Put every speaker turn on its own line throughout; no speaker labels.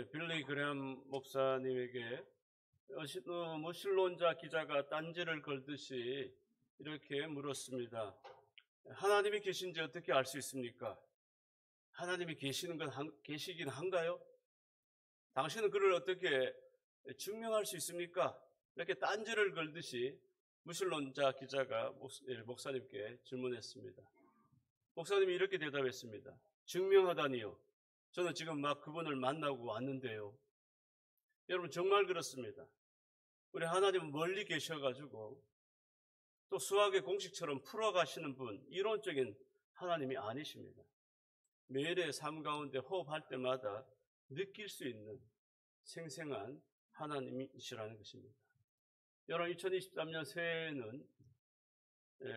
빌리 그레엄 목사님에게 신론자 기자가 딴지를 걸듯이 이렇게 물었습니다. 하나님이 계신지 어떻게 알 수 있습니까? 하나님이 계시긴 한가요? 당신은 그를 어떻게 증명할 수 있습니까? 이렇게 딴지를 걸듯이 무신론자 기자가 목사님께 질문했습니다. 목사님이 이렇게 대답했습니다. 증명하다니요. 저는 지금 막 그분을 만나고 왔는데요. 여러분 정말 그렇습니다. 우리 하나님은 멀리 계셔가지고 또 수학의 공식처럼 풀어가시는 분, 이론적인 하나님이 아니십니다. 매일의 삶 가운데 호흡할 때마다 느낄 수 있는 생생한 하나님이시라는 것입니다. 여러분 2023년 새해에는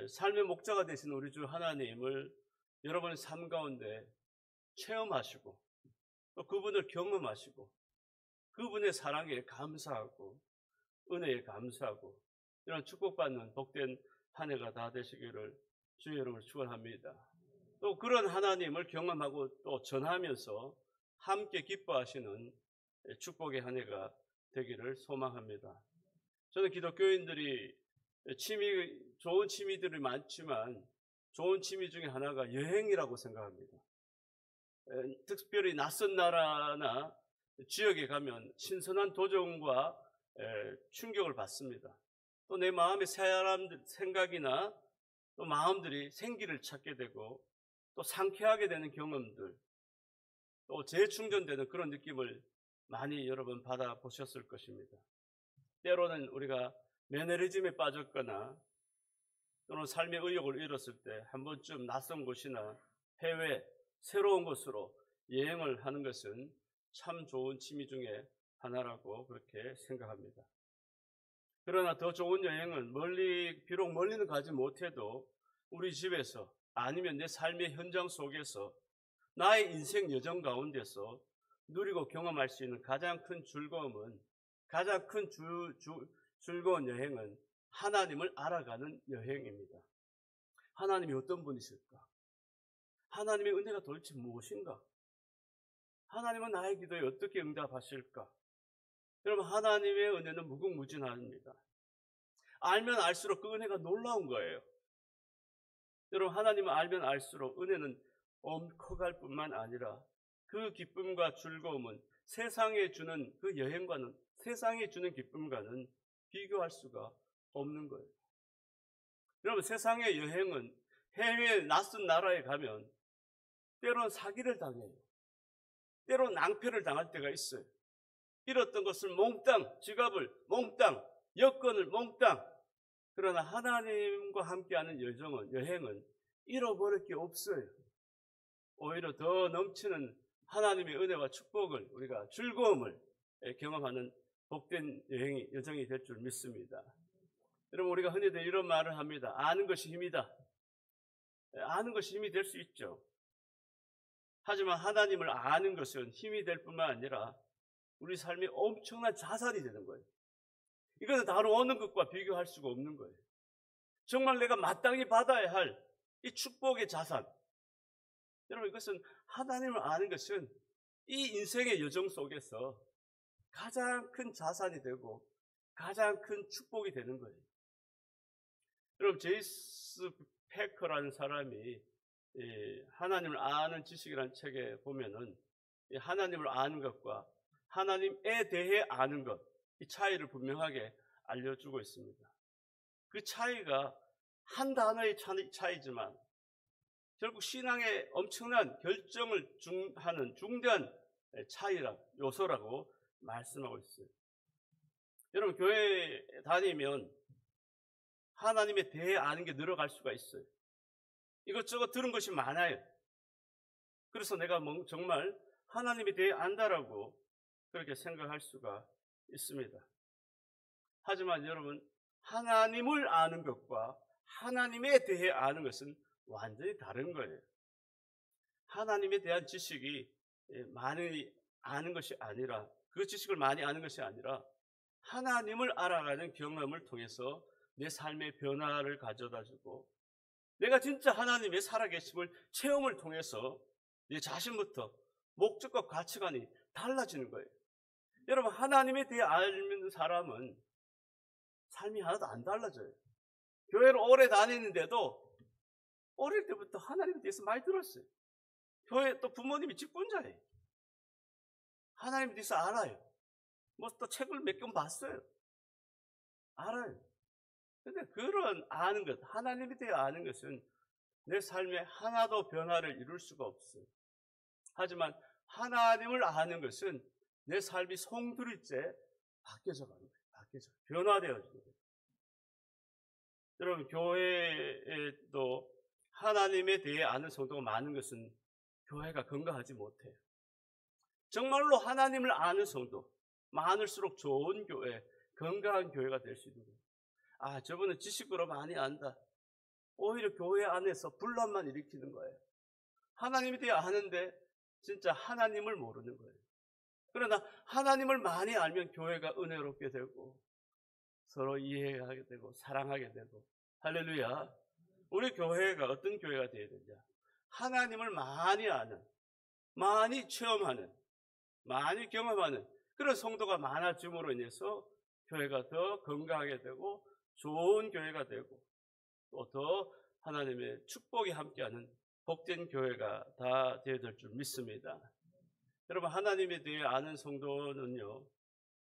삶의 목자가 되신 우리 주 하나님을 여러분의 삶 가운데 체험하시고 또 그분을 경험하시고 그분의 사랑에 감사하고 은혜에 감사하고 이런 축복받는 복된 한 해가 다 되시기를 주의 여러분을 축원합니다. 또 그런 하나님을 경험하고 또 전하면서 함께 기뻐하시는 축복의 한 해가 되기를 소망합니다. 저는 기독교인들이 좋은 취미들이 많지만 좋은 취미 중에 하나가 여행이라고 생각합니다. 특별히 낯선 나라나 지역에 가면 신선한 도전과 충격을 받습니다. 또 내 마음의 사람들 생각이나 또 마음들이 생기를 찾게 되고 또 상쾌하게 되는 경험들, 또 재충전되는 그런 느낌을 많이 여러분 받아보셨을 것입니다. 때로는 우리가 매너리즘에 빠졌거나 또는 삶의 의욕을 잃었을 때 한 번쯤 낯선 곳이나 해외, 새로운 곳으로 여행을 하는 것은 참 좋은 취미 중에 하나라고 그렇게 생각합니다. 그러나 더 좋은 여행은 비록 멀리는 가지 못해도 우리 집에서 아니면 내 삶의 현장 속에서 나의 인생 여정 가운데서 누리고 경험할 수 있는 가장 큰 즐거움은, 가장 큰 즐거운 여행은 하나님을 알아가는 여행입니다. 하나님이 어떤 분이실까? 하나님의 은혜가 도대체 무엇인가? 하나님은 나의 기도에 어떻게 응답하실까? 여러분 하나님의 은혜는 무궁무진합니다. 알면 알수록 그 은혜가 놀라운 거예요. 여러분 하나님을 알면 알수록 은혜는 커갈 뿐만 아니라 그 기쁨과 즐거움은 세상에 주는 그 여행과는, 세상에 주는 기쁨과는 비교할 수가 없는 거예요. 여러분 세상의 여행은 해외 낯선 나라에 가면 때로는 사기를 당해요. 때로는 낭패를 당할 때가 있어요. 잃었던 것을 몽땅, 지갑을 몽땅, 여권을 몽땅. 그러나 하나님과 함께하는 여행은 잃어버릴 게 없어요. 오히려 더 넘치는 하나님의 은혜와 축복을, 우리가 즐거움을 경험하는 복된 여정이 될 줄 믿습니다. 여러분 우리가 흔히들 이런 말을 합니다. 아는 것이 힘이다. 아는 것이 힘이 될 수 있죠. 하지만 하나님을 아는 것은 힘이 될 뿐만 아니라 우리 삶에 엄청난 자산이 되는 거예요. 이것은 다른 어느 것과 비교할 수가 없는 거예요. 정말 내가 마땅히 받아야 할 이 축복의 자산. 여러분 이것은 하나님을 아는 것은 이 인생의 여정 속에서 가장 큰 자산이 되고 가장 큰 축복이 되는 거예요. 여러분 제이스 패커라는 사람이 하나님을 아는 지식이라는 책에 보면은 하나님을 아는 것과 하나님에 대해 아는 것, 이 차이를 분명하게 알려주고 있습니다. 그 차이가 한 단어의 차이지만 결국 신앙의 엄청난 결정을 하는 중대한 요소라고 말씀하고 있어요. 여러분 교회 다니면 하나님에 대해 아는 게 늘어갈 수가 있어요. 이것저것 들은 것이 많아요. 그래서 내가 정말 하나님에 대해 안다라고 그렇게 생각할 수가 있습니다. 하지만 여러분 하나님을 아는 것과 하나님에 대해 아는 것은 완전히 다른 거예요. 하나님에 대한 지식이 많이 아는 것이 아니라, 그 지식을 많이 아는 것이 아니라 하나님을 알아가는 경험을 통해서 내 삶의 변화를 가져다주고 내가 진짜 하나님의 살아계심을 체험을 통해서 내 자신부터 목적과 가치관이 달라지는 거예요. 여러분, 하나님에 대해 알는 사람은 삶이 하나도 안 달라져요. 교회를 오래 다니는데도 어릴 때부터 하나님에 대해서 많이 들었어요. 교회 또 부모님이 직분자예요. 하나님에 대해서 알아요. 뭐 또 책을 몇 권 봤어요. 알아요. 근데 그런 아는 것, 하나님에 대해 아는 것은 내 삶에 하나도 변화를 이룰 수가 없어요. 하지만 하나님을 아는 것은 내 삶이 송두리째 바뀌어져 가는 거예요. 바뀌어져. 변화되어지는 거예요. 여러분, 교회에도 하나님에 대해 아는 성도가 많은 것은 교회가 건강하지 못해요. 정말로 하나님을 아는 성도, 많을수록 좋은 교회, 건강한 교회가 될 수 있는 거예요. 아, 저분은 지식으로 많이 안다. 오히려 교회 안에서 분란만 일으키는 거예요. 하나님에 대해 아는데 진짜 하나님을 모르는 거예요. 그러나 하나님을 많이 알면 교회가 은혜롭게 되고 서로 이해하게 되고 사랑하게 되고, 할렐루야. 우리 교회가 어떤 교회가 되어야 되냐? 하나님을 많이 아는, 많이 체험하는, 많이 경험하는 그런 성도가 많아짐으로 인해서 교회가 더 건강하게 되고 좋은 교회가 되고 또 더 하나님의 축복이 함께하는 복된 교회가 다 되어야 될 줄 믿습니다. 여러분, 하나님에 대해 아는 성도는요,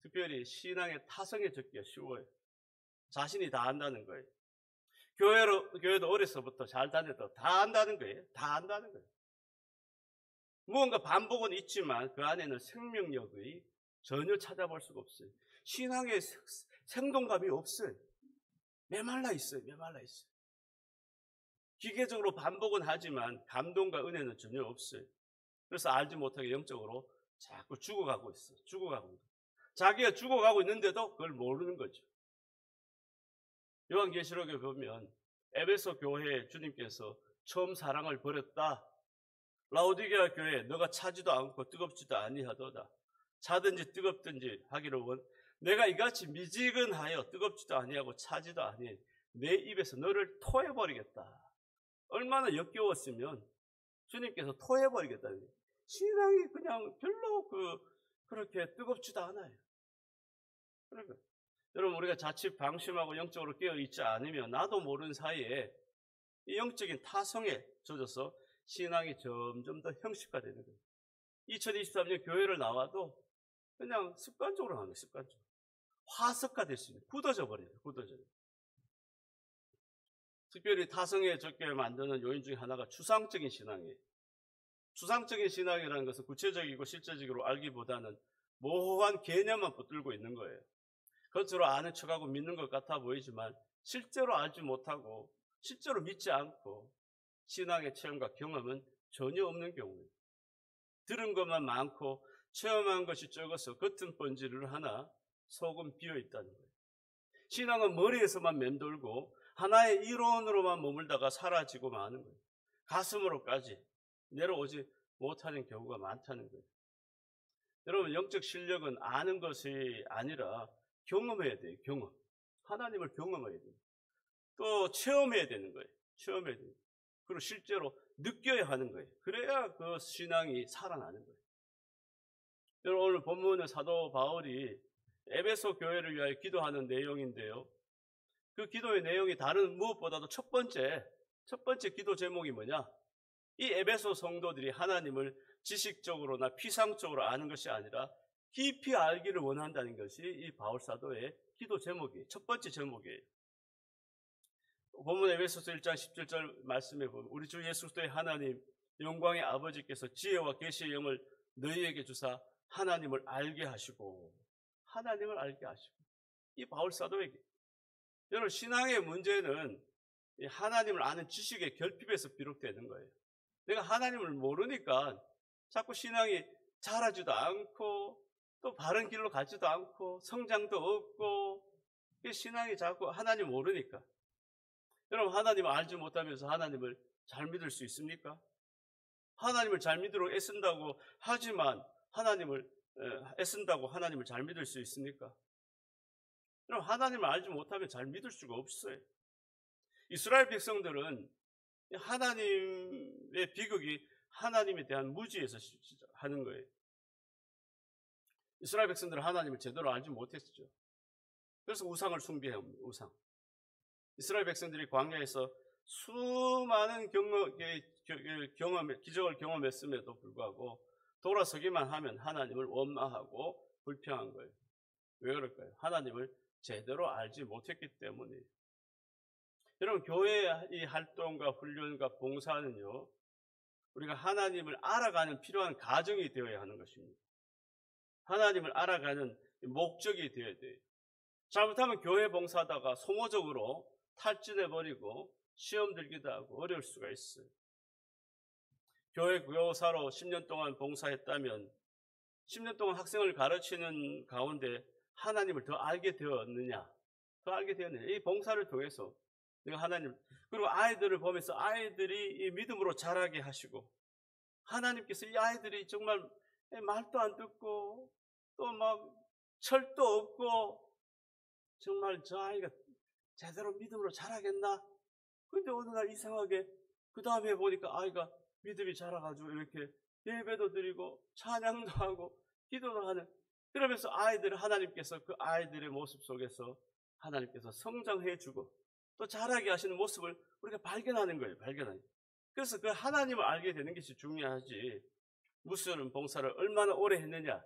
특별히 신앙의 타성에 적기가 쉬워요. 자신이 다 안다는 거예요. 교회도 어려서부터 잘 다녀도 다 안다는 거예요. 다 안다는 거예요. 무언가 반복은 있지만 그 안에는 생명력의 전혀 찾아볼 수가 없어요. 신앙의 생동감이 없어요. 메말라 있어요. 메말라 있어요. 기계적으로 반복은 하지만 감동과 은혜는 전혀 없어요. 그래서 알지 못하게 영적으로 자꾸 죽어가고 있어요. 죽어가고 있어요. 자기가 죽어가고 있는데도 그걸 모르는 거죠. 요한계시록에 보면 에베소 교회에 주님께서 처음 사랑을 버렸다. 라오디게아 교회 너가 차지도 않고 뜨겁지도 아니하도다. 차든지 뜨겁든지 하기를 내가 이같이 미지근하여 뜨겁지도 아니하고 차지도 아니 내 입에서 너를 토해버리겠다. 얼마나 역겨웠으면 주님께서 토해버리겠다는 거예요. 신앙이 그냥 별로 그렇게 뜨겁지도 않아요. 그러니까 여러분, 우리가 자칫 방심하고 영적으로 깨어있지 않으면 나도 모르는 사이에 이 영적인 타성에 젖어서 신앙이 점점 더 형식화되는 거예요. 2023년 교회를 나와도 그냥 습관적으로 하는 거예요. 습관적으로. 화석화될 수 있는, 굳어져 버려요. 굳어져요. 특별히 타성에 적게 만드는 요인 중에 하나가 추상적인 신앙이에요. 추상적인 신앙이라는 것은 구체적이고 실제적으로 알기보다는 모호한 개념만 붙들고 있는 거예요. 겉으로 아는 척하고 믿는 것 같아 보이지만 실제로 알지 못하고 실제로 믿지 않고 신앙의 체험과 경험은 전혀 없는 경우예요. 들은 것만 많고 체험한 것이 적어서 겉은 번지를 하나 속은 비어있다는 거예요. 신앙은 머리에서만 맴돌고 하나의 이론으로만 머물다가 사라지고 마는 거예요. 가슴으로까지 내려오지 못하는 경우가 많다는 거예요. 여러분, 영적 실력은 아는 것이 아니라 경험해야 돼요. 경험. 하나님을 경험해야 돼요. 또 체험해야 되는 거예요. 체험해야 돼요. 그리고 실제로 느껴야 하는 거예요. 그래야 그 신앙이 살아나는 거예요. 여러분, 오늘 본문은 사도 바울이 에베소 교회를 위하여 기도하는 내용인데요. 그 기도의 내용이 다른 무엇보다도 첫 번째 기도 제목이 뭐냐? 이 에베소 성도들이 하나님을 지식적으로나 피상적으로 아는 것이 아니라 깊이 알기를 원한다는 것이 이 바울 사도의 기도 제목이에요. 첫 번째 제목이에요. 본문 에베소서 1장 17절 말씀에 보면 우리 주 예수 그리스도의 하나님 영광의 아버지께서 지혜와 계시의 영을 너희에게 주사 하나님을 알게 하시고 이 바울 사도에게. 여러분, 신앙의 문제는 하나님을 아는 지식의 결핍에서 비롯되는 거예요. 내가 하나님을 모르니까 자꾸 신앙이 자라지도 않고 또 바른 길로 가지도 않고 성장도 없고 신앙이 자꾸 하나님 모르니까. 여러분, 하나님을 알지 못하면서 하나님을 잘 믿을 수 있습니까? 하나님을 잘 믿으려고 애쓴다고 하지만 애쓴다고 하나님을 잘 믿을 수 있습니까? 여러분, 하나님을 알지 못하면 잘 믿을 수가 없어요. 이스라엘 백성들은 하나님의 비극이 하나님에 대한 무지에서 하는 거예요. 이스라엘 백성들은 하나님을 제대로 알지 못했죠. 그래서 우상을 숭배합니다. 우상. 이스라엘 백성들이 광야에서 수많은 기적을 경험했음에도 불구하고 돌아서기만 하면 하나님을 원망하고 불평한 거예요. 왜 그럴까요? 하나님을 제대로 알지 못했기 때문이에요. 여러분, 교회의 이 활동과 훈련과 봉사는요, 우리가 하나님을 알아가는 필요한 과정이 되어야 하는 것입니다. 하나님을 알아가는 목적이 되어야 돼요. 잘못하면 교회 봉사하다가 소모적으로 탈진해버리고 시험 들기도 하고 어려울 수가 있어요. 교회 교사로 10년 동안 봉사했다면 10년 동안 학생을 가르치는 가운데 하나님을 더 알게 되었느냐? 더 알게 되었느냐? 이 봉사를 통해서 내가 하나님, 그리고 아이들을 보면서 아이들이 이 믿음으로 자라게 하시고, 하나님께서 이 아이들이 정말 말도 안 듣고 또 막 철도 없고 정말 저 아이가 제대로 믿음으로 자라겠나? 근데 어느 날 이상하게 그 다음에 보니까 아이가 믿음이 자라가지고 이렇게 예배도 드리고 찬양도 하고 기도도 하는, 그러면서 아이들을 하나님께서 그 아이들의 모습 속에서 하나님께서 성장해주고 또 자라게 하시는 모습을 우리가 발견하는 거예요. 발견하는. 그래서 그 하나님을 알게 되는 것이 중요하지, 무슨 봉사를 얼마나 오래 했느냐,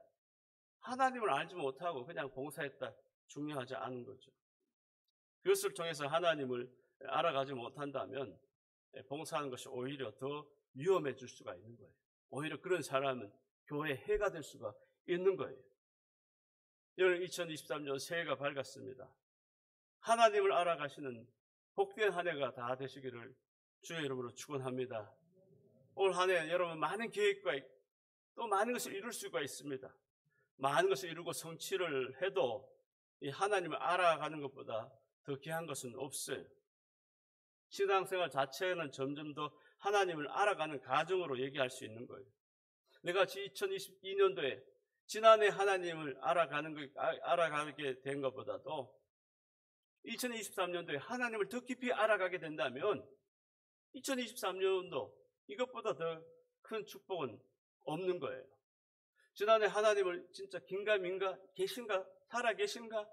하나님을 알지 못하고 그냥 봉사했다 중요하지 않은 거죠. 그것을 통해서 하나님을 알아가지 못한다면 봉사하는 것이 오히려 더 위험해질 수가 있는 거예요. 오히려 그런 사람은 교회에 해가 될 수가 있는 거예요. 여러분, 2023년 새해가 밝았습니다. 하나님을 알아가시는 복된 한 해가 다 되시기를 주의 이름으로 축원합니다. 올 한 해 여러분 많은 계획과 또 많은 것을 이룰 수가 있습니다. 많은 것을 이루고 성취를 해도 이 하나님을 알아가는 것보다 더 귀한 것은 없어요. 신앙생활 자체는 점점 더 하나님을 알아가는 과정으로 얘기할 수 있는 거예요. 내가 2022년도에 지난해 하나님을 알아가게 된 것보다도 2023년도에 하나님을 더 깊이 알아가게 된다면 2023년도 이것보다 더 큰 축복은 없는 거예요. 지난해 하나님을 진짜 긴가민가 계신가 살아 계신가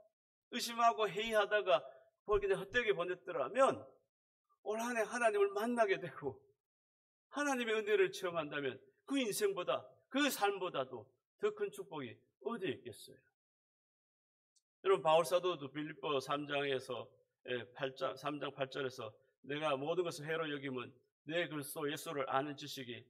의심하고 회의하다가 그냥 헛되게 보냈더라면 올 한 해 하나님을 만나게 되고 하나님의 은혜를 체험한다면 그 인생보다 그 삶보다도 더 큰 축복이 어디에 있겠어요? 여러분, 바울사도도 빌립보 3장에서 3장 8절에서 내가 모든 것을 해로 여기면 내 그리스도 예수를 아는 지식이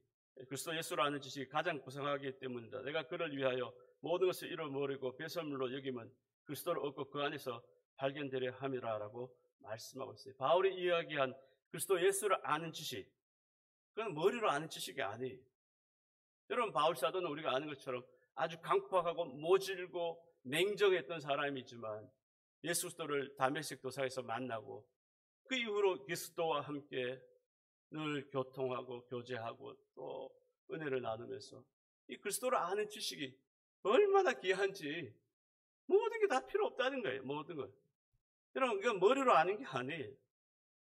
가장 고상하기 때문이다. 내가 그를 위하여 모든 것을 잃어버리고 배설물로 여기면 그리스도를 얻고 그 안에서 발견되려 함이라라고 말씀하고 있어요. 바울이 이야기한 그리스도 예수를 아는 지식, 그건 머리로 아는 지식이 아니에요. 여러분, 바울 사도는 우리가 아는 것처럼 아주 강팍하고 모질고 맹정했던 사람이지만 예수 그리스도를 다메섹 도상에서 만나고 그 이후로 그리스도와 함께 늘 교통하고 교제하고 또 은혜를 나누면서 이 그리스도를 아는 지식이 얼마나 귀한지 모든 게 다 필요 없다는 거예요. 모든 것. 여러분, 이건 머리로 아는 게 아니에요.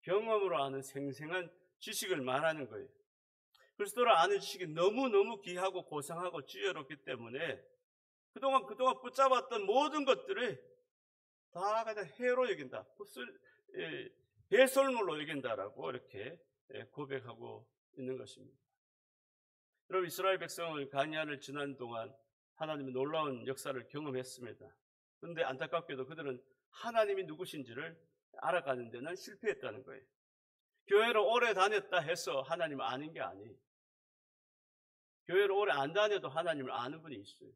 경험으로 아는 생생한 지식을 말하는 거예요. 그리스도를 아는 지식이 너무너무 귀하고 고상하고 지혜롭기 때문에 그동안 붙잡았던 모든 것들을 다 그냥 해로 여긴다. 배설물로 여긴다라고 이렇게 고백하고 있는 것입니다. 여러분, 이스라엘 백성을 가나안을 지난 동안 하나님의 놀라운 역사를 경험했습니다. 그런데 안타깝게도 그들은 하나님이 누구신지를 알아가는 데는 실패했다는 거예요. 교회를 오래 다녔다 해서 하나님을 아는 게 아니에요. 교회를 오래 안 다녀도 하나님을 아는 분이 있어요.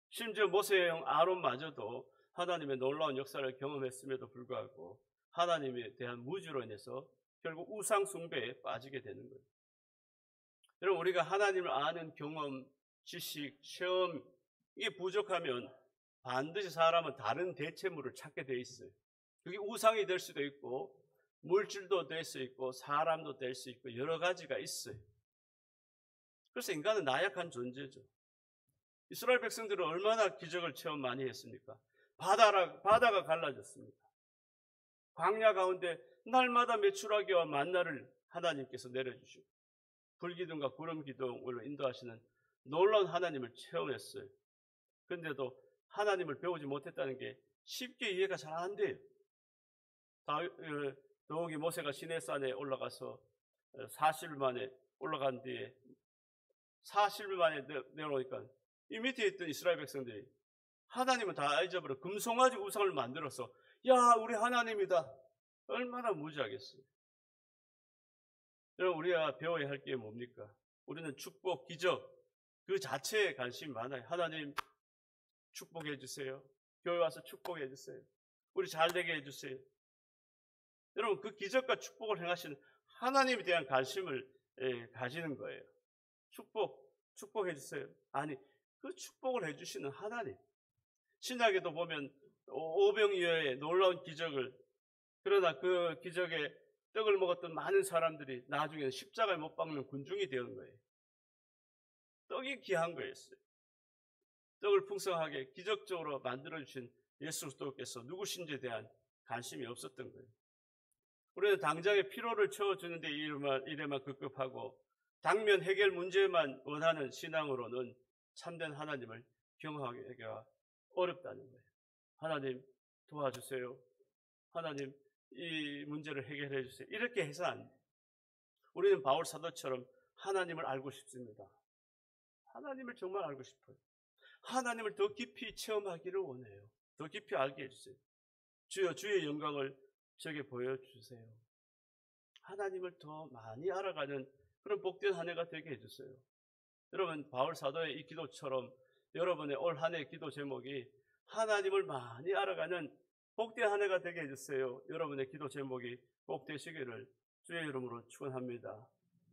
심지어 모세의 형 아론마저도 하나님의 놀라운 역사를 경험했음에도 불구하고 하나님에 대한 무지로 인해서 결국 우상 숭배에 빠지게 되는 거예요. 여러분, 우리가 하나님을 아는 경험, 지식, 체험 이게 부족하면 반드시 사람은 다른 대체물을 찾게 돼 있어요. 그게 우상이 될 수도 있고 물질도 될 수 있고 사람도 될 수 있고 여러 가지가 있어요. 그래서 인간은 나약한 존재죠. 이스라엘 백성들은 얼마나 기적을 체험 많이 했습니까? 바다가 갈라졌습니다. 광야 가운데 날마다 메추라기와 만나를 하나님께서 내려주시고 불기둥과 구름 기둥으로 인도하시는 놀라운 하나님을 체험했어요. 그런데도 하나님을 배우지 못했다는 게 쉽게 이해가 잘 안 돼요. 더욱이 모세가 시내산에 올라가서 40일 만에 올라간 뒤에 40일 만에 내려오니까 이 밑에 있던 이스라엘 백성들이 하나님은 다 잊어버려 금송아지 우상을 만들어서 야 우리 하나님이다. 얼마나 무지하겠어요. 여러분 우리가 배워야 할 게 뭡니까? 우리는 축복, 기적 그 자체에 관심이 많아요. 하나님 축복해 주세요. 교회 와서 축복해 주세요. 우리 잘되게 해주세요. 여러분 그 기적과 축복을 행하시는 하나님에 대한 관심을 가지는 거예요. 축복해 주세요. 아니 그 축복을 해주시는 하나님. 신약에도 보면 오병이어의 놀라운 기적을 그러나 그 기적에 떡을 먹었던 많은 사람들이 나중에는 십자가에 못 박는 군중이 되는 거예요. 떡이 귀한 거였어요. 떡을 풍성하게 기적적으로 만들어주신 예수 그리스도께서 누구신지에 대한 관심이 없었던 거예요. 우리는 당장의 피로를 채워주는데 이래만 급급하고 당면 해결 문제만 원하는 신앙으로는 참된 하나님을 경험하기가 어렵다는 거예요. 하나님 도와주세요. 하나님 이 문제를 해결해 주세요. 이렇게 해서 안 돼요. 우리는 바울 사도처럼 하나님을 알고 싶습니다. 하나님을 정말 알고 싶어요. 하나님을 더 깊이 체험하기를 원해요. 더 깊이 알게 해주세요. 주여 주의 영광을 저에게 보여주세요. 하나님을 더 많이 알아가는 그런 복된 한 해가 되게 해주세요. 여러분 바울 사도의 이 기도처럼 여러분의 올 한 해 기도 제목이 하나님을 많이 알아가는 복된 한 해가 되게 해주세요. 여러분의 기도 제목이 꼭 되시기를 주의 이름으로 축원합니다.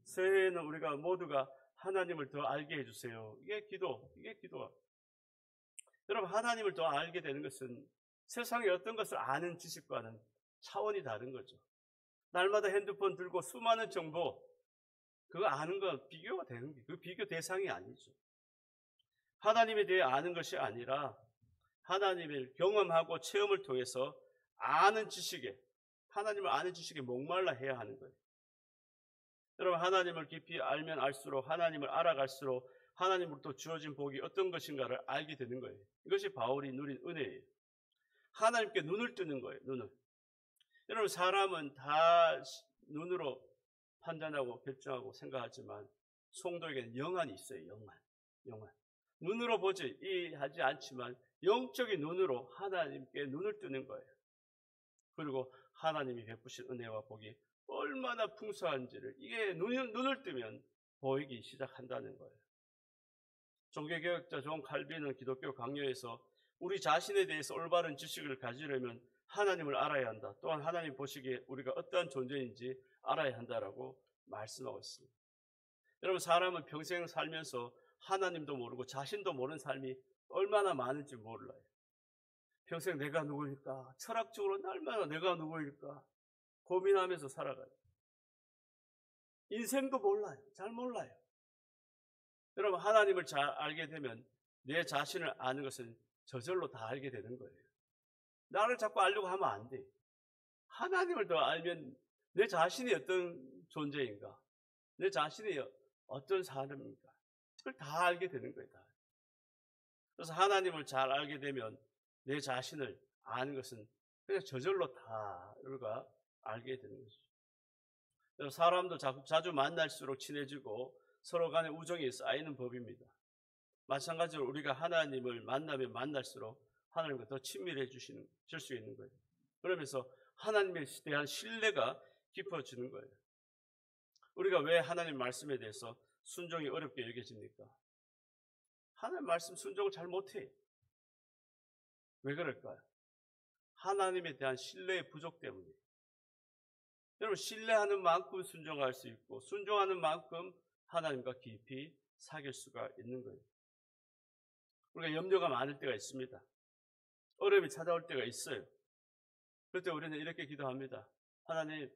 새해에는 우리가 모두가 하나님을 더 알게 해주세요. 이게 기도가. 여러분 하나님을 더 알게 되는 것은 세상의 어떤 것을 아는 지식과는 차원이 다른 거죠. 날마다 핸드폰 들고 수많은 정보 그거 아는 건 비교가 되는 게 그 비교 대상이 아니죠. 하나님에 대해 아는 것이 아니라 하나님을 경험하고 체험을 통해서 아는 지식에 하나님을 아는 지식에 목말라 해야 하는 거예요. 여러분 하나님을 깊이 알면 알수록 하나님을 알아갈수록 하나님으로부터 주어진 복이 어떤 것인가를 알게 되는 거예요. 이것이 바울이 누린 은혜예요. 하나님께 눈을 뜨는 거예요. 눈을. 여러분 사람은 다 눈으로 판단하고 결정하고 생각하지만 성도에게는 영안이 있어요. 영안. 눈으로 보지 하지 않지만 영적인 눈으로 하나님께 눈을 뜨는 거예요. 그리고 하나님이 베푸신 은혜와 복이 얼마나 풍성한지를 이게 눈을 뜨면 보이기 시작한다는 거예요. 종교개혁자 존 칼빈은 기독교 강요에서 우리 자신에 대해서 올바른 지식을 가지려면 하나님을 알아야 한다. 또한 하나님 보시기에 우리가 어떠한 존재인지 알아야 한다라고 말씀하고 있습니다. 여러분 사람은 평생 살면서 하나님도 모르고 자신도 모르는 삶이 얼마나 많은지 몰라요. 평생 내가 누구일까? 철학적으로 날마다 내가 누구일까? 고민하면서 살아가요. 인생도 몰라요. 잘 몰라요. 여러분 하나님을 잘 알게 되면 내 자신을 아는 것은 저절로 다 알게 되는 거예요. 나를 자꾸 알려고 하면 안 돼. 하나님을 더 알면 내 자신이 어떤 존재인가? 내 자신이 어떤 사람인가? 그걸 다 알게 되는 거예요. 다. 그래서 하나님을 잘 알게 되면 내 자신을 아는 것은 그냥 저절로 다 우리가 알게 되는 것이죠. 사람도 자주 만날수록 친해지고 서로 간에 우정이 쌓이는 법입니다. 마찬가지로 우리가 하나님을 만나면 만날수록 하나님과 더 친밀해질 수 있는 거예요. 그러면서 하나님에 대한 신뢰가 깊어지는 거예요. 우리가 왜 하나님 말씀에 대해서 순종이 어렵게 여겨집니까? 하나님 말씀 순종을 잘 못해요. 왜 그럴까요? 하나님에 대한 신뢰의 부족 때문이에요. 여러분 신뢰하는 만큼 순종할 수 있고 순종하는 만큼 하나님과 깊이 사귈 수가 있는 거예요. 우리가 염려가 많을 때가 있습니다. 어려움이 찾아올 때가 있어요. 그때 우리는 이렇게 기도합니다. 하나님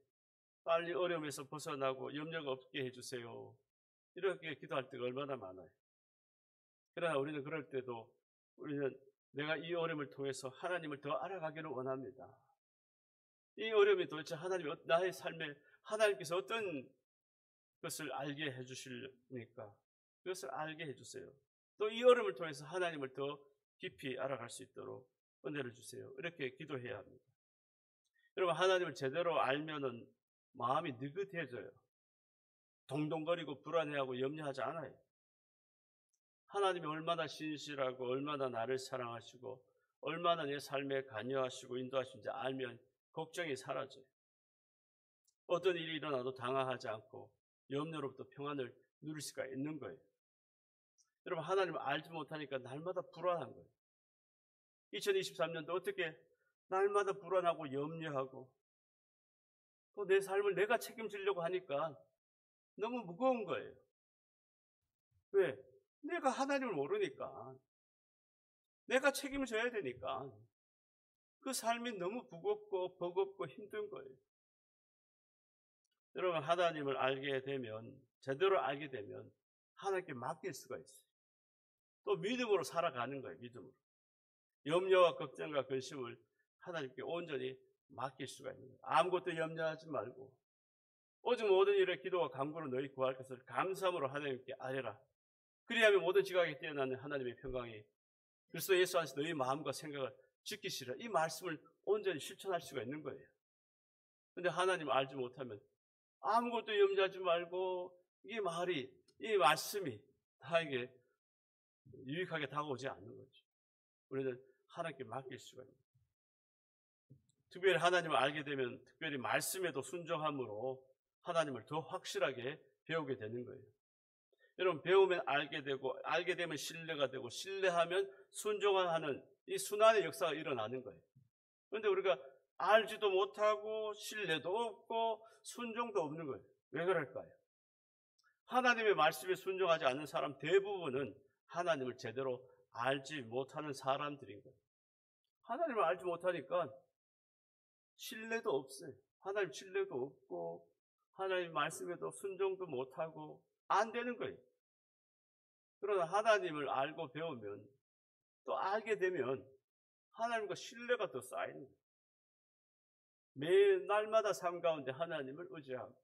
빨리 어려움에서 벗어나고 염려가 없게 해주세요. 이렇게 기도할 때가 얼마나 많아요. 그러나 우리는 그럴 때도 우리는 내가 이 어려움을 통해서 하나님을 더 알아가기를 원합니다. 이 어려움이 도대체 하나님이 나의 삶에 하나님께서 어떤 것을 알게 해주십니까? 그것을 알게 해주세요. 또 이 어려움을 통해서 하나님을 더 깊이 알아갈 수 있도록 은혜를 주세요. 이렇게 기도해야 합니다. 여러분, 하나님을 제대로 알면은 마음이 느긋해져요. 동동거리고 불안해하고 염려하지 않아요. 하나님이 얼마나 신실하고 얼마나 나를 사랑하시고 얼마나 내 삶에 관여하시고 인도하시는지 알면 걱정이 사라져요. 어떤 일이 일어나도 당황하지 않고 염려로부터 평안을 누릴 수가 있는 거예요. 여러분, 하나님을 알지 못하니까 날마다 불안한 거예요. 2023년도 어떻게 날마다 불안하고 염려하고 또 내 삶을 내가 책임지려고 하니까 너무 무거운 거예요. 왜? 내가 하나님을 모르니까. 내가 책임을 져야 되니까. 그 삶이 너무 무겁고 버겁고 힘든 거예요. 여러분, 하나님을 알게 되면, 제대로 알게 되면 하나님께 맡길 수가 있어요. 또 믿음으로 살아가는 거예요. 믿음으로. 염려와 걱정과 근심을 하나님께 온전히 맡길 수가 있는 거예요. 아무것도 염려하지 말고 오직 모든 일에 기도와 간구로 너희 구할 것을 감사함으로 하나님께 아뢰라. 그리하면 모든 지각에 뛰어나는 하나님의 평강이 그리스도 예수 안에서 너희 마음과 생각을 지키시라. 이 말씀을 온전히 실천할 수가 있는 거예요. 그런데 하나님을 알지 못하면 아무것도 염려하지 말고 이 말씀이 나에게 유익하게 다가오지 않는 거죠. 우리는 하나님께 맡길 수가 있는 거예요. 특별히 하나님을 알게 되면 특별히 말씀에도 순종함으로 하나님을 더 확실하게 배우게 되는 거예요. 여러분, 배우면 알게 되고 알게 되면 신뢰가 되고 신뢰하면 순종하는 이 순환의 역사가 일어나는 거예요. 그런데 우리가 알지도 못하고 신뢰도 없고 순종도 없는 거예요. 왜 그럴까요? 하나님의 말씀에 순종하지 않는 사람 대부분은 하나님을 제대로 알지 못하는 사람들인 거예요. 하나님을 알지 못하니까 신뢰도 없어요. 하나님 신뢰도 없고 하나님 말씀에도 순종도 못하고 안 되는 거예요. 그러나 하나님을 알고 배우면 또 알게 되면 하나님과 신뢰가 더 쌓이는 거예요. 매 날마다 삶 가운데 하나님을 의지하고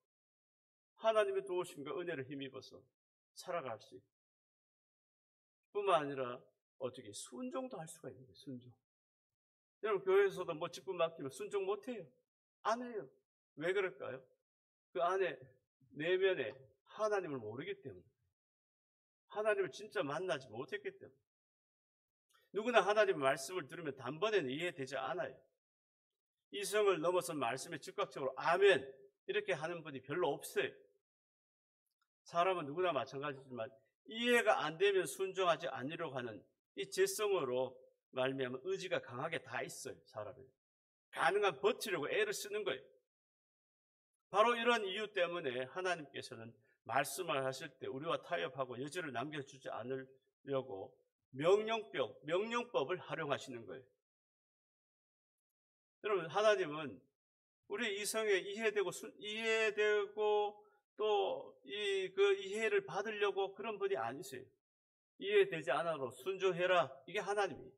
하나님의 도우심과 은혜를 힘입어서 살아갈 수 있고 뿐만 아니라 어떻게 순종도 할 수가 있는 거예요. 순종. 여러분, 교회에서도 뭐 직분 맡기면 순종 못해요. 안 해요. 왜 그럴까요? 그 안에 내면에 하나님을 모르기 때문에, 하나님을 진짜 만나지 못했기 때문에. 누구나 하나님의 말씀을 들으면 단번에는 이해되지 않아요. 이성을 넘어선 말씀에 즉각적으로 아멘 이렇게 하는 분이 별로 없어요. 사람은 누구나 마찬가지지만 이해가 안 되면 순종하지 않으려고 하는 이 죄성으로 말미암아 의지가 강하게 다 있어요. 사람은 가능한 버티려고 애를 쓰는 거예요. 바로 이런 이유 때문에 하나님께서는 말씀을 하실 때 우리와 타협하고 여지를 남겨주지 않으려고 명령법을 활용하시는 거예요. 여러분, 하나님은 우리 이성에 이해되고 또 그 이해를 받으려고 그런 분이 아니세요. 이해되지 않아도 순종해라. 이게 하나님이에요.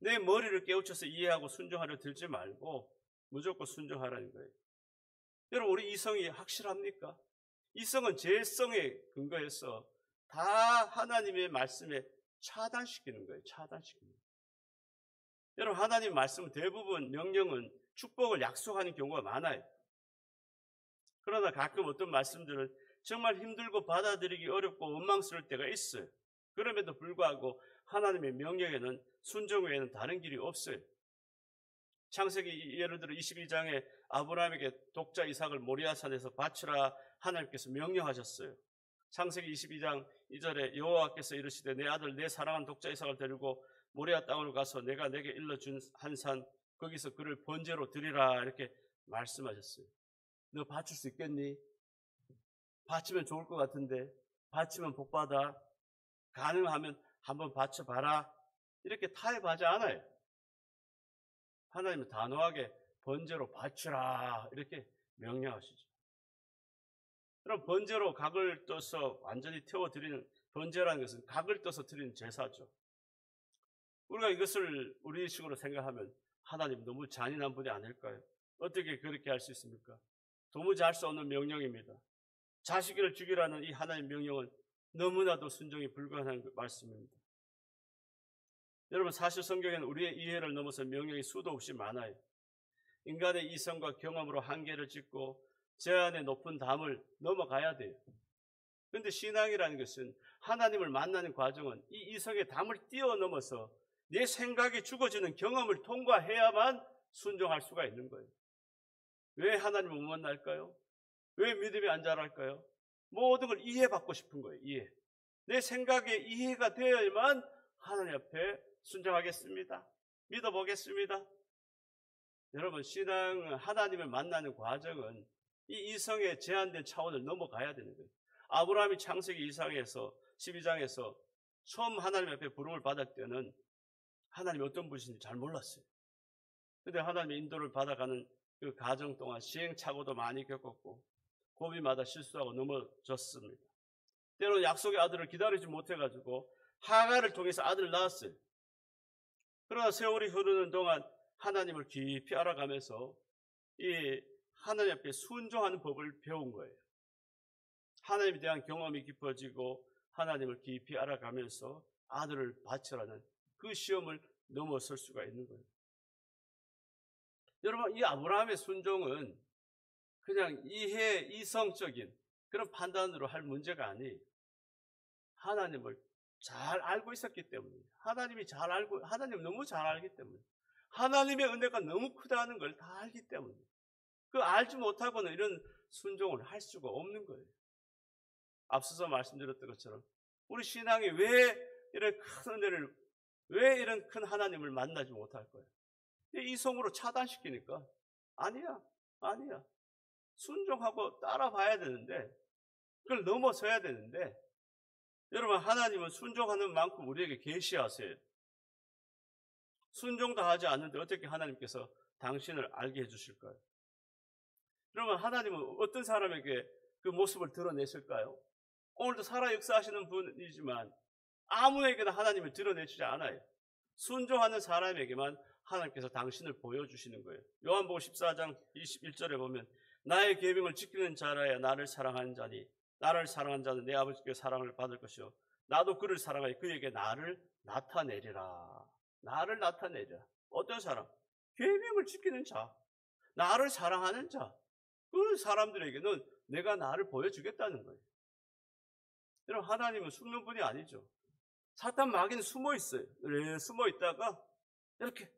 내 머리를 깨우쳐서 이해하고 순종하려 들지 말고 무조건 순종하라는 거예요. 여러분, 우리 이성이 확실합니까? 이성은 죄성에 근거해서 다 하나님의 말씀에 차단시키는 거예요. 차단시키는 거예요. 여러분, 하나님 말씀은 대부분 명령은 축복을 약속하는 경우가 많아요. 그러나 가끔 어떤 말씀들은 정말 힘들고 받아들이기 어렵고 원망스러울 때가 있어요. 그럼에도 불구하고 하나님의 명령에는 순종 외에는 다른 길이 없어요. 창세기 예를 들어 22장에 아브라함에게 독자 이삭을 모리아산에서 바치라 하나님께서 명령하셨어요. 창세기 22장 2절에 여호와께서 이르시되 내 아들 내 사랑하는 독자 이삭을 데리고 모리아 땅으로 가서 내가 내게 일러준 한 산 거기서 그를 번제로 드리라 이렇게 말씀하셨어요. 너 바칠 수 있겠니? 바치면 좋을 것 같은데 바치면 복받아. 가능하면 한번 바쳐봐라. 이렇게 타협하지 않아요. 하나님은 단호하게 번제로 바치라 이렇게 명령하시죠. 그럼 번제로 각을 떠서 완전히 태워드리는 번제라는 것은 각을 떠서 드리는 제사죠. 우리가 이것을 우리식으로 생각하면 하나님 너무 잔인한 분이 아닐까요? 어떻게 그렇게 할 수 있습니까? 도무지 할 수 없는 명령입니다. 자식을 죽이라는 이 하나님의 명령은 너무나도 순종이 불가능한 말씀입니다. 여러분, 사실 성경에는 우리의 이해를 넘어서 명령이 수도 없이 많아요. 인간의 이성과 경험으로 한계를 짓고 제한의 높은 담을 넘어가야 돼요. 그런데 신앙이라는 것은 하나님을 만나는 과정은 이 이성의 담을 뛰어넘어서 내 생각이 죽어지는 경험을 통과해야만 순종할 수가 있는 거예요. 왜 하나님을 못 만날까요? 왜 믿음이 안 자랄까요? 모든 걸 이해받고 싶은 거예요. 이해. 내 생각에 이해가 되어야만 하나님 앞에 순종하겠습니다. 믿어보겠습니다. 여러분, 신앙, 하나님을 만나는 과정은 이 이성의 제한된 차원을 넘어가야 되는 거예요. 아브라함이 창세기 2장에서 12장에서 처음 하나님 앞에 부름을 받을 때는 하나님이 어떤 분이신지 잘 몰랐어요. 그런데 하나님의 인도를 받아가는 그 과정 동안 시행착오도 많이 겪었고 고비마다 실수하고 넘어졌습니다. 때로는 약속의 아들을 기다리지 못해가지고 하가를 통해서 아들을 낳았어요. 그러나 세월이 흐르는 동안 하나님을 깊이 알아가면서 이 하나님 앞에 순종하는 법을 배운 거예요. 하나님에 대한 경험이 깊어지고 하나님을 깊이 알아가면서 아들을 바치라는 그 시험을 넘어설 수가 있는 거예요. 여러분, 이 아브라함의 순종은 그냥 이성적인 그런 판단으로 할 문제가 아니에요. 하나님을 잘 알고 있었기 때문에, 하나님을 너무 잘 알기 때문에, 하나님의 은혜가 너무 크다는 걸 다 알기 때문에, 그 알지 못하고는 이런 순종을 할 수가 없는 거예요. 앞서서 말씀드렸던 것처럼 우리 신앙이 왜 이런 큰 은혜를, 왜 이런 큰 하나님을 만나지 못할 거예요? 이성으로 차단시키니까 아니야. 순종하고 따라봐야 되는데, 그걸 넘어서야 되는데, 여러분, 하나님은 순종하는 만큼 우리에게 계시하세요. 순종도 하지 않는데 어떻게 하나님께서 당신을 알게 해주실까요? 여러분, 하나님은 어떤 사람에게 그 모습을 드러내실까요? 오늘도 살아 역사하시는 분이지만 아무에게나 하나님을 드러내주지 않아요. 순종하는 사람에게만 하나님께서 당신을 보여주시는 거예요. 요한복음 14장 21절에 보면 나의 계명을 지키는 자라야 나를 사랑하는 자니 나를 사랑하는 자는 내 아버지께 사랑을 받을 것이요 나도 그를 사랑하여 그에게 나를 나타내리라. 나를 나타내리라. 어떤 사람? 계명을 지키는 자, 나를 사랑하는 자, 그 사람들에게는 내가 나를 보여주겠다는 거예요. 여러분, 하나님은 숨는 분이 아니죠. 사탄 마귀는 숨어 있어요. 숨어 있다가 이렇게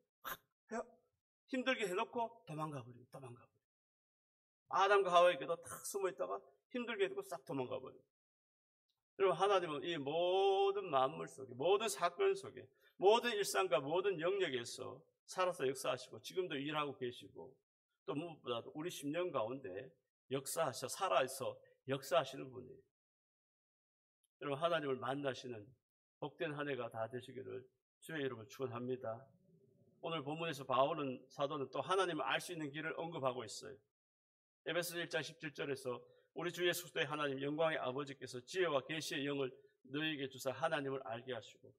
힘들게 해놓고 도망가 버려요. 아담과 하와에게도 탁 숨어 있다가 힘들게 해놓고 싹 도망가 버려요. 여러분, 하나님은 이 모든 만물 속에, 모든 사건 속에, 모든 일상과 모든 영역에서 살아서 역사하시고 지금도 일하고 계시고 또 무엇보다도 우리 심령 가운데 살아서 역사하시는 분이에요. 여러분, 하나님을 만나시는 복된 한 해가 다 되시기를 주의 이름으로 축원합니다. 오늘 본문에서 바울은 사도는 또 하나님을 알 수 있는 길을 언급하고 있어요. 에베소서 1장 17절에서 우리 주 예수 그리스도의 하나님 영광의 아버지께서 지혜와 계시의 영을 너희에게 주사 하나님을 알게 하시고,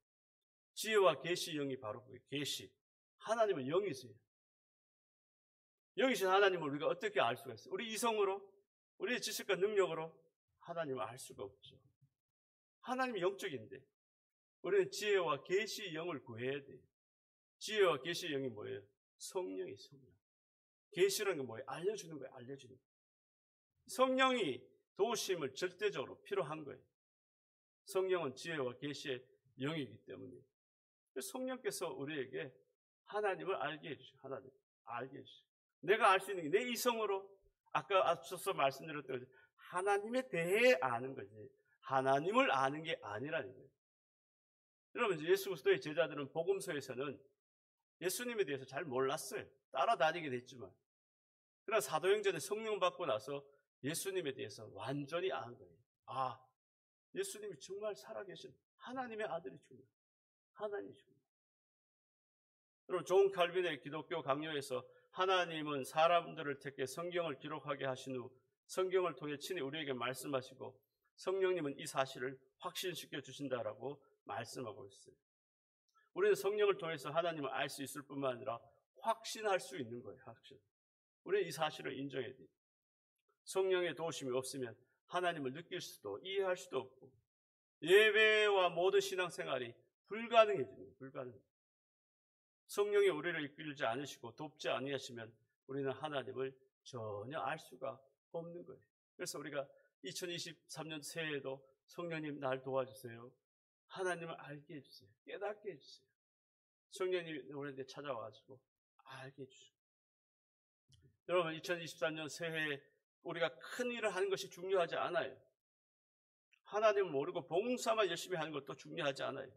지혜와 계시의 영이 바로 그게 계시. 하나님은 영이세요. 영이신 하나님을 우리가 어떻게 알 수가 있어요? 우리 이성으로, 우리의 지식과 능력으로 하나님을 알 수가 없죠. 하나님이 영적인데 우리는 지혜와 계시의 영을 구해야 돼요. 지혜와 계시의 영이 뭐예요? 성령이 성령. 계시라는 게 뭐예요? 알려주는 거예요. 알려주는 거예요. 성령이 도우심을 절대적으로 필요한 거예요. 성령은 지혜와 계시의 영이기 때문에 성령께서 우리에게 하나님을 알게 해주죠. 하나님 알게 해주죠. 내가 알 수 있는 게 내 이성으로, 아까 앞서서 말씀드렸던 거죠. 하나님에 대해 아는 거지 하나님을 아는 게 아니라는 거예요. 여러분, 예수 그리스도의 제자들은 복음서에서는 예수님에 대해서 잘 몰랐어요. 따라다니긴 했지만. 그러나 사도행전에 성령 받고 나서 예수님에 대해서 완전히 아는 거예요. 아, 예수님이 정말 살아계신 하나님의 아들이시구나. 하나님이시구나. 여러분, 존 칼빈의 기독교 강요에서 하나님은 사람들을 택해 성경을 기록하게 하신 후 성경을 통해 친히 우리에게 말씀하시고 성령님은 이 사실을 확신시켜 주신다라고 말씀하고 있어요. 우리는 성령을 통해서 하나님을 알 수 있을 뿐만 아니라 확신할 수 있는 거예요. 확신. 우리는 이 사실을 인정해야 돼요. 성령의 도우심이 없으면 하나님을 느낄 수도 이해할 수도 없고 예배와 모든 신앙생활이 불가능해집니다. 불가능. 성령이 우리를 이끌지 않으시고 돕지 아니하시면 우리는 하나님을 전혀 알 수가 없는 거예요. 그래서 우리가 2023년 새해에도 성령님 날 도와주세요. 하나님을 알게 해주세요. 깨닫게 해주세요. 성령님이 우리한테 찾아와가지고 알게 해주시고. 여러분 2023년 새해에 우리가 큰 일을 하는 것이 중요하지 않아요. 하나님을 모르고 봉사만 열심히 하는 것도 중요하지 않아요.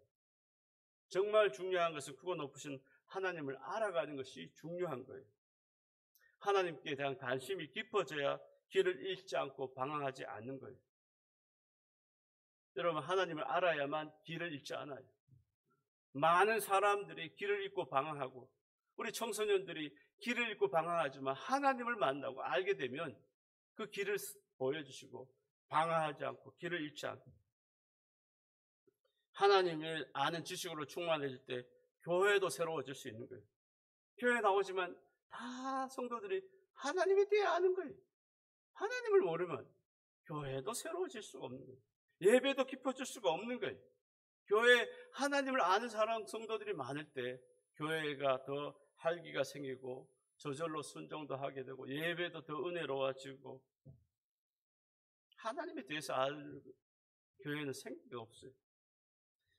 정말 중요한 것은 크고 높으신 하나님을 알아가는 것이 중요한 거예요. 하나님께 대한 관심이 깊어져야 길을 잃지 않고 방황하지 않는 거예요. 여러분 하나님을 알아야만 길을 잃지 않아요. 많은 사람들이 길을 잃고 방황하고 우리 청소년들이 길을 잃고 방황하지만 하나님을 만나고 알게 되면 그 길을 보여주시고 방황하지 않고 길을 잃지 않고 하나님을 아는 지식으로 충만해질 때 교회도 새로워질 수 있는 거예요. 교회 나오지만 다 성도들이 하나님에 대해 아는 거예요. 하나님을 모르면 교회도 새로워질 수가 없는 거예요. 예배도 깊어질 수가 없는 거예요. 교회에 하나님을 아는 사람 성도들이 많을 때 교회가 더 활기가 생기고 저절로 순종도 하게 되고 예배도 더 은혜로워지고 하나님에 대해서 알 교회는 생기가 없어요.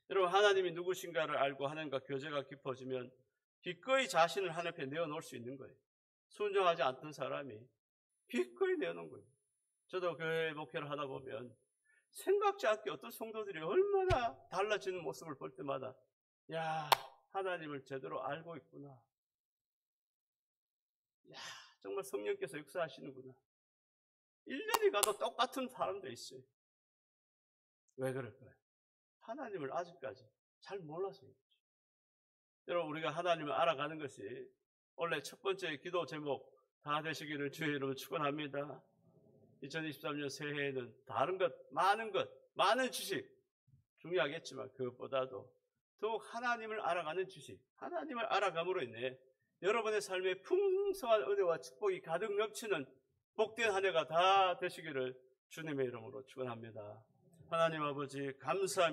여러분 하나님이 누구신가를 알고 하나님과 교제가 깊어지면 기꺼이 자신을 하나님 앞에 내어놓을 수 있는 거예요. 순종하지 않던 사람이 기꺼이 내어놓은 거예요. 저도 교회 목회를 하다 보면 생각지 않게 어떤 성도들이 얼마나 달라지는 모습을 볼 때마다 야 하나님을 제대로 알고 있구나. 야 정말 성령께서 역사하시는구나. 1년이 가도 똑같은 사람도 있어요. 왜 그럴까요? 하나님을 아직까지 잘 몰라서요. 여러분 우리가 하나님을 알아가는 것이 원래 첫 번째 기도 제목 다 되시기를 주의 이름으로 축원합니다. 2023년 새해에는 다른 것, 많은 지식 중요하겠지만 그것보다도 더욱 하나님을 알아가는 지식, 하나님을 알아감으로 인해 여러분의 삶에 풍성한 은혜와 축복이 가득 넘치는 복된 한 해가 다 되시기를 주님의 이름으로 축원합니다. 하나님 아버지 감사합니다.